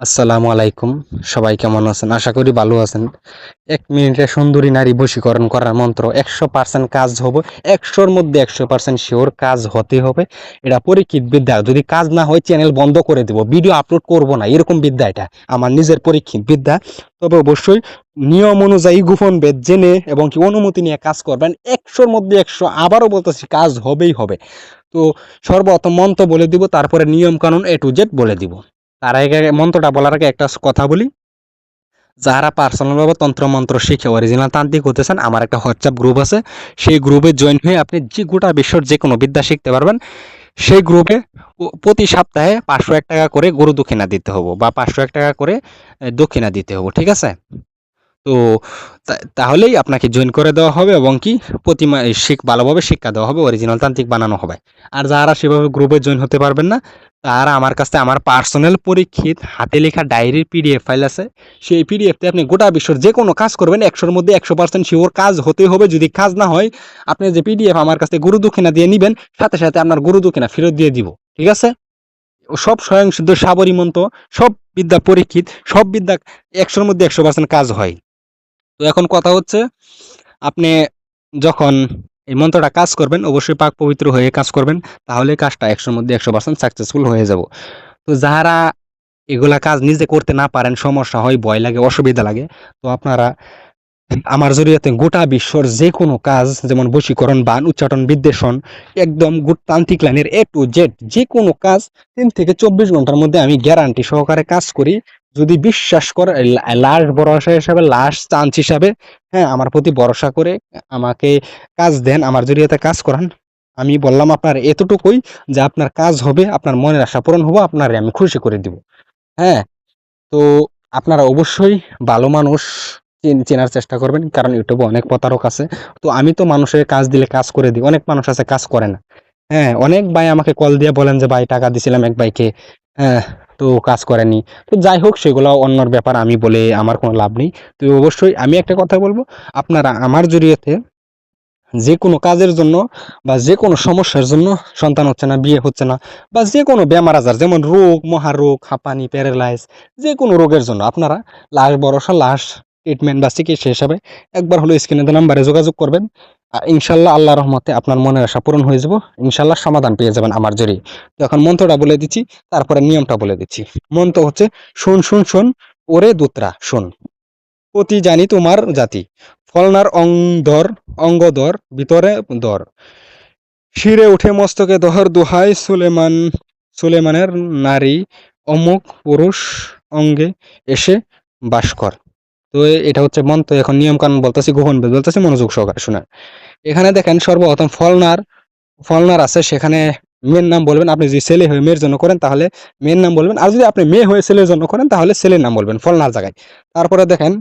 আসসালামু আলাইকুম। সবাই কেমন আছেন? আশা করি ভালো আছেন। ১ মিনিটে সুন্দরী নারী বশীকরণ করার মন্ত্র ১০০% কাজ হবে। ১০০ র মধ্যে ১০০% সিওর কাজ হতে হবে। এটা পরীক্ষিত বিদ্যা। যদি কাজ না হয় চ্যানেল বন্ধ করে দেব। ভিডিও আপলোড করব না। এরকম বিদ্যা এটা। আমার নিজের পরীক্ষিত বিদ্যা। তবে অবশ্যই নিয়ম অনুযায়ী গোপন ভেদ জেনে এবং কি অনুমতি নিয়ে কাজ করবেন। ১০০ র মধ্যে ১০০ আবারও বলতেছি কাজ হবেই হবে। তো সর্বপ্রথম মন্ত্র বলে দিব, তারপরে নিয়ম কানুন A to Z বলে দিব। তার আগে মন্ত্রটা বলার আগে একটা কথা বলি, যারা পার্সোনাল ভাবে তন্ত্র মন্ত্র শিখে অরিজিনাল তান্ত্রিক হতে চান, আমার একটা হোয়াটসঅ্যাপ গ্রুপ আছে। সেই গ্রুপে জয়েন হয়ে আপনি যে গোটা বিশ্বর যে কোনো বিদ্যা শিখতে পারবেন। সেই গ্রুপে প্রতি সপ্তাহে ৫০১ টাকা করে গরু দক্ষিণা দিতে হবে, বা ৫০১ টাকা করে দক্ষিণা দিতে হবে, ঠিক আছে? তো তাহলেই আপনাকে জয়েন করে দেওয়া হবে এবং কি প্রতিমা ভালোভাবে শিক্ষা দেওয়া হবে, অরিজিনাল তান্ত্রিক বানানো হবে। আর যারা সেভাবে গ্রুপে জয়েন হতে পারবেন না, তারা আমার কাছে আমার পার্সোনাল পরীক্ষিত হাতে লেখা ডায়েরির পিডিএফ ফাইল আছে। সেই পিডিএফতে আপনি গোটা বিশ্বের যে কোনো কাজ করবেন, ১০০ র মধ্যে ১০০% শিওর কাজ হতে হবে। যদি কাজ না হয়, আপনি যে পিডিএফ আমার কাছে গুরু দক্ষিণা দিয়ে নিবেন, সাথে সাথে আপনার গুরু দক্ষিণা ফেরত দিয়ে দিব, ঠিক আছে? সব স্বয়ংসিদ্ধ সাবরী মন্ত্র, সব বিদ্যা পরীক্ষিত, সব বিদ্যা ১০০ র মধ্যে ১০০% কাজ হয়। তো এখন কথা হচ্ছে, আপনি যখন এই মন্ত্রটা কাজ করবেন অবশ্যই পাক পবিত্র হয়ে কাজ করবেন, তাহলে কাজটা ১০০ র মধ্যে ১০০% সাকসেসফুল হয়ে যাব। তো যারা এগুলা কাজ নিজে করতে না পারেন, সমস্যা হয়, ভয় লাগে, অসুবিধা লাগে, তো আপনারা আমার জরিয়াতে গোটা বিশ্বর যে কোনো কাজ, যেমন বশীকরণ, বান, উচ্চাটন, বিদ্বেষণ, একদম তান্ত্রিক লাইনের A to Z যে কোনো কাজ ৩ থেকে ২৪ ঘন্টার মধ্যে আমি গ্যারান্টি সহকারে কাজ করি। যদি বিশ্বাস করে, লাস্ট ভরসা হিসাবে, লাস্ট চান্স হিসাবে, হ্যাঁ, আমার প্রতি ভরসা করে আমাকে কাজ দেন, আমার জরিয়াতে কাজ করান। আমি বললাম আপনার এতটুকুই, যে আপনার কাজ হবে, আপনার মনের আশা পূরণ হবে, আপনারে আমি খুশি করে দিব। হ্যাঁ, তো আপনারা অবশ্যই ভালো মানুষ চেনার চেষ্টা করবেন, কারণ ইউটিউবে অনেক প্রতারক আছে। তো আমি তো মানুষের কাজ দিলে কাজ করে দিই, অনেক মানুষ আছে কাজ করে না। হ্যাঁ, অনেক ভাই আমাকে কল দিয়ে বলেন যে ভাই টাকা দিছিলাম এক ভাইকে, হ্যাঁ, তো কাজ করেনি। তো যাই হোক, সেগুলো অন্যর ব্যাপার, আমি বলে আমার কোনো লাভ নেই। তো অবশ্যই আমি একটা কথা বলবো, আপনারা আমার জড়িয়েতে যে কোনো কাজের জন্য, বা যে কোনো সমস্যার জন্য, সন্তান হচ্ছে না, বিয়ে হচ্ছে না, বা যে কোনো বেমার আজার, যেমন রোগ, মহারোগ, হাঁপানি, প্যারালাইজ, যে কোনো রোগের জন্য আপনারা লাস্ট ভরসা, লাস্ট ট্রিটমেন্ট বা চিকিৎসা হিসাবে একবার হলো স্ক্রিনে দেওয়া নাম্বারে যোগাযোগ করবেন। আর ইনশাল্লাহ আল্লাহ রহমতে আপনার মনের আশা পূরণ হয়ে যাব। ইনশাল্লাহ সমাধান পেয়ে যাবেন আমার জড়িয়ে। তো এখন মন্ত্রটা বলে দিচ্ছি, তারপরে নিয়মটা বলে দিচ্ছি। মন্ত্র হচ্ছে, শোন শোন শোন ওরে দোতরা শোন, অতি জানি তোমার জাতি, ফলনার অঙ্গধর ভিতরে দর, শিরে উঠে মস্তকে দহর দোহাই সুলেমানের নারী অমুক পুরুষ অঙ্গে এসে বাস কর। তো এটা হচ্ছে মন্ত্র। এখন নিয়ম কানুন বলতেছি, গোপন ভেদ বলতেছি, মনোযোগ সহকারে শোনেন। এখানে দেখেন, সর্বপ্রথম ফলনার আছে, সেখানে মেয়ের নাম বলবেন। আপনি যদি ছেলে হয়ে মেয়ের জন্য করেন তাহলে মেয়ের নাম বলবেন, আর যদি আপনি মেয়ে হয়ে ছেলের জন্য করেন তাহলে ছেলের নাম বলবেন ফলনার জায়গায়। তারপরে দেখেন,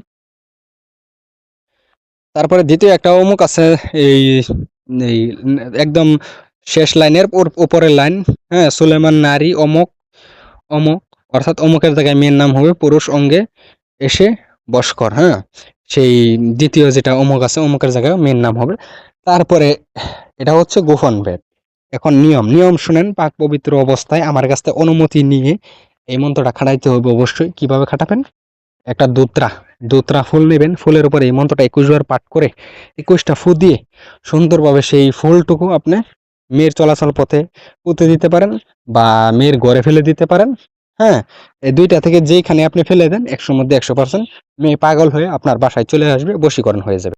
তারপরে দ্বিতীয় একটা অমুক আছে, এই এই একদম শেষ লাইনের উপরের লাইন, হ্যাঁ, সুলেমান নারী অমুক অমুক, অর্থাৎ অমুকের জায়গায় মেয়ের নাম হবে, পুরুষ অঙ্গে এসে বস্কর। হ্যাঁ, সেই দ্বিতীয় যেটা অমুক আছে, অমুকের জায়গায় মেয়ের নাম হবে। তারপরে এটা হচ্ছে গোপন ভেদ। এখন নিয়ম নিয়ম শুনেন। পাক পবিত্র অবস্থায় আমার কাছ থেকে অনুমতি নিয়ে এই মন্ত্রটা খাটাইতে হবে। অবশ্যই কিভাবে খাটাবেন, একটা দোতরা ফুল নেবেন, ফুলের উপরে এই মন্ত্রটা ২১ বার পাঠ করে ২১টা ফু দিয়ে সুন্দরভাবে সেই ফুলটুকু আপনি মেয়ের চলাচল পথে পুঁতে দিতে পারেন, বা মেয়ের ঘরে ফেলে দিতে পারেন। হ্যাঁ, এই দুইটা থেকে যেইখানে আপনি ফেলে দেন, ১০০ র মধ্যে ১০০% মেয়ে পাগল হয়ে আপনার বাসায় চলে আসবে, বশীকরণ হয়ে যাবে।